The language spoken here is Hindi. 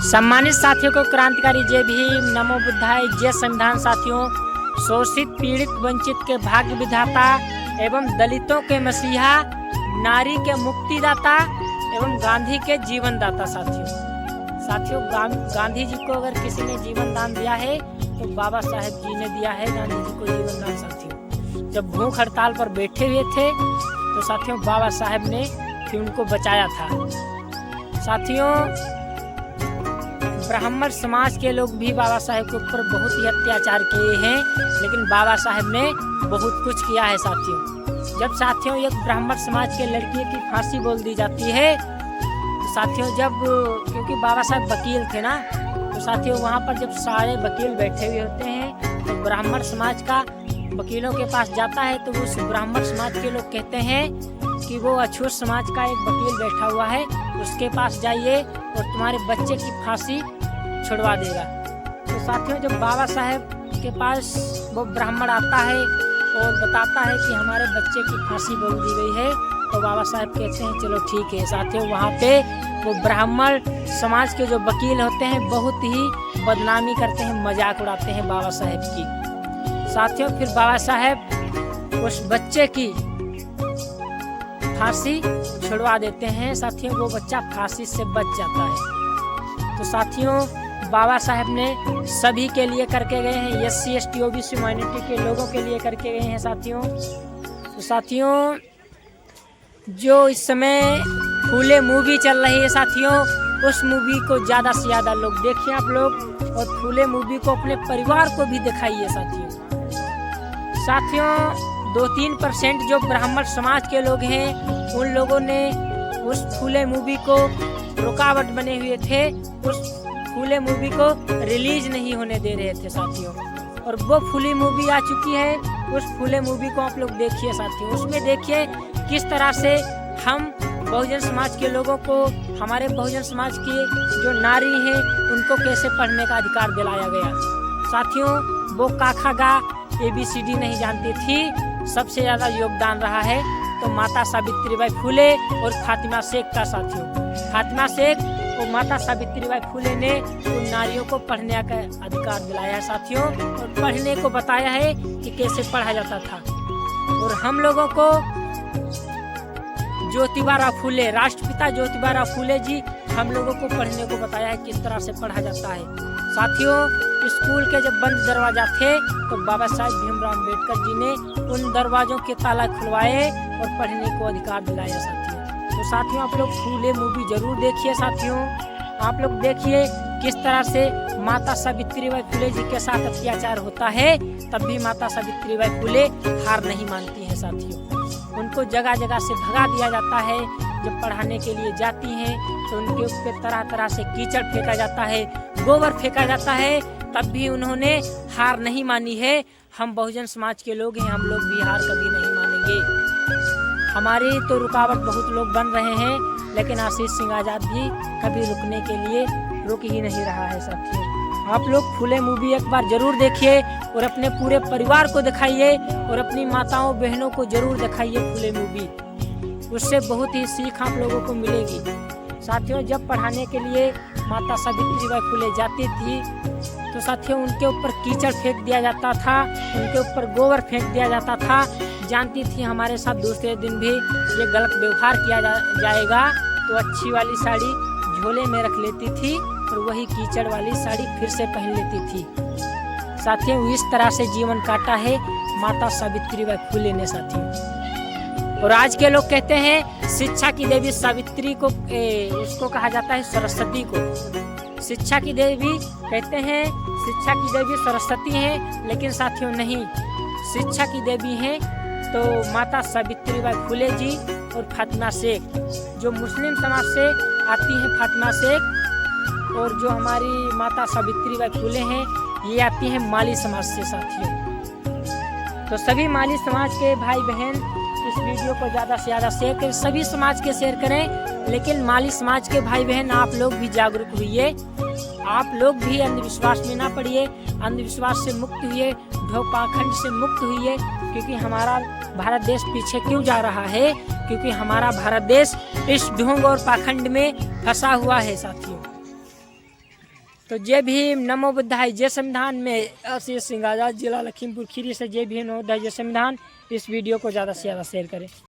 सम्मानित साथियों को क्रांतिकारी जय भीम, नमो बुद्धाय, जय संविधान। साथियों, शोषित पीड़ित वंचित के भाग्य विधाता एवं दलितों के मसीहा, नारी के मुक्तिदाता एवं गांधी के जीवन दाता। साथियों गांधी जी को अगर किसी ने जीवन दान दिया है तो बाबा साहेब जी ने दिया है गांधी जी को जीवन दान। साथियों, जब भूख हड़ताल पर बैठे हुए थे तो साथियों बाबा साहेब ने फिर उनको बचाया था। साथियों, ब्राह्मण समाज के लोग भी बाबा साहेब के ऊपर बहुत ही अत्याचार किए हैं, लेकिन बाबा साहेब ने बहुत कुछ किया है। जब साथियों एक ब्राह्मण समाज के लड़की की फांसी बोल दी जाती है तो साथियों क्योंकि बाबा साहेब वकील थे ना, तो साथियों वहाँ पर जब सारे वकील बैठे हुए होते हैं तो ब्राह्मण समाज का वकीलों के पास जाता है तो उस ब्राह्मण समाज के लोग कहते हैं कि वो अछूत समाज का एक वकील बैठा हुआ है, उसके पास जाइए और तुम्हारे बच्चे की फांसी छुड़वा देगा। तो साथियों जब बाबा साहेब के पास वो ब्राह्मण आता है और बताता है कि हमारे बच्चे की फांसी बोल दी गई है, तो बाबा साहेब कहते हैं चलो ठीक है। साथियों वहाँ पे वो ब्राह्मण समाज के जो वकील होते हैं बहुत ही बदनामी करते हैं, मजाक उड़ाते हैं बाबा साहेब की। साथियों फिर बाबा साहेब उस बच्चे की फांसी छुड़वा देते हैं। साथियों वो बच्चा फांसी से बच जाता है। तो साथियों बाबा साहेब ने सभी के लिए करके गए हैं, SC ST OBC माइनॉरिटी के लोगों के लिए करके गए हैं। तो साथियों जो इस समय फूले मूवी चल रही है साथियों, उस मूवी को ज़्यादा से ज़्यादा लोग देखिए आप लोग, और फूले मूवी को अपने परिवार को भी दिखाइए। साथियों 2-3% जो ब्राह्मण समाज के लोग हैं उन लोगों ने उस फूले मूवी को रुकावट बने हुए थे, उस फूले मूवी को रिलीज नहीं होने दे रहे थे साथियों। और वो फूली मूवी आ चुकी है, उस फूले मूवी को आप लोग देखिए साथियों। उसमें देखिए किस तरह से हम बहुजन समाज के लोगों को, हमारे बहुजन समाज की जो नारी हैं उनको कैसे पढ़ने का अधिकार दिलाया गया। साथियों वो क ख ग ABCD नहीं जानती थी। सबसे ज़्यादा योगदान रहा है तो माता सावित्रीबाई फूले और फातिमा शेख का। साथियों फातिमा शेख और माता सावित्रीबाई फूले ने उन नारियों को पढ़ने का अधिकार दिलाया है साथियों, और पढ़ने को बताया है कि कैसे पढ़ा जाता था। और हम लोगों को ज्योतिबा फूले, राष्ट्रपिता ज्योतिबा फूले जी हम लोगों को पढ़ने को बताया है किस तरह से पढ़ा जाता है। साथियों स्कूल के जब बंद दरवाजा थे तो बाबा साहेब भीमराव अम्बेडकर जी ने उन दरवाजों के ताला खुलवाए और पढ़ने को अधिकार दिलाया साथियों। तो साथियों आप लोग फूले मूवी जरूर देखिए। साथियों आप लोग देखिए किस तरह से माता सावित्रीबाई फूले जी के साथ अत्याचार होता है, तब भी माता सावित्रीबाई फूले हार नहीं मानती है साथियों। उनको जगह जगह से भगा दिया जाता है। जब पढ़ाने के लिए जाती हैं तो उनके ऊपर तरह तरह से कीचड़ फेंका जाता है, गोबर फेंका जाता है, तब भी उन्होंने हार नहीं मानी है। हम बहुजन समाज के लोग हैं, हम लोग भी हार कभी नहीं मानेंगे। हमारी तो रुकावट बहुत लोग बन रहे हैं, लेकिन आशीष सिंह आजाद भी कभी रुकने के लिए रुक ही नहीं रहा है साथियों। आप लोग फूले मूवी एक बार जरूर देखिए और अपने पूरे परिवार को दिखाइए और अपनी माताओं बहनों को जरूर दिखाइए फूले मूवी। उससे बहुत ही सीख आप लोगों को मिलेगी। साथियों जब पढ़ाने के लिए माता सावित्रीबाई फूले जाती थी तो साथियों उनके ऊपर कीचड़ फेंक दिया जाता था, उनके ऊपर गोबर फेंक दिया जाता था। जानती थी हमारे साथ दूसरे दिन भी ये गलत व्यवहार किया जाएगा, तो अच्छी वाली साड़ी झोले में रख लेती थी और वही कीचड़ वाली साड़ी फिर से पहन लेती थी। साथियों इस तरह से जीवन काटा है माता सावित्रीबाई फूले ने साथियों। और आज के लोग कहते हैं शिक्षा की देवी सावित्री को, उसको कहा जाता है सरस्वती को। शिक्षा की देवी कहते हैं, शिक्षा की देवी सरस्वती है, लेकिन साथियों नहीं, शिक्षा की देवी है तो माता सावित्रीबाई फूले जी और फातिमा शेख। जो मुस्लिम समाज से आती हैं फातिमा शेख, और जो हमारी माता सावित्रीबाई फूले हैं ये आती हैं माली समाज से साथियों। तो सभी माली समाज के भाई बहन इस वीडियो को ज़्यादा से ज़्यादा शेयर करें, सभी समाज के शेयर करें, लेकिन माली समाज के भाई बहन आप लोग भी जागरूक हुइए। आप लोग भी अंधविश्वास में ना पड़िए, अंधविश्वास से मुक्त हुइए, ढोंग पाखंड से मुक्त हुइए। क्योंकि हमारा भारत देश पीछे क्यों जा रहा है? क्योंकि हमारा भारत देश इस ढोंग और पाखंड में फंसा हुआ है साथियों। तो जय भीम, नमो बुद्धाय, जय संविधान में आशीष सिंह आजाद, जिला लखीमपुर खीरी से जय भीम, नमो बुद्धाय, जय संविधान। इस वीडियो को ज़्यादा से ज़्यादा शेयर करें।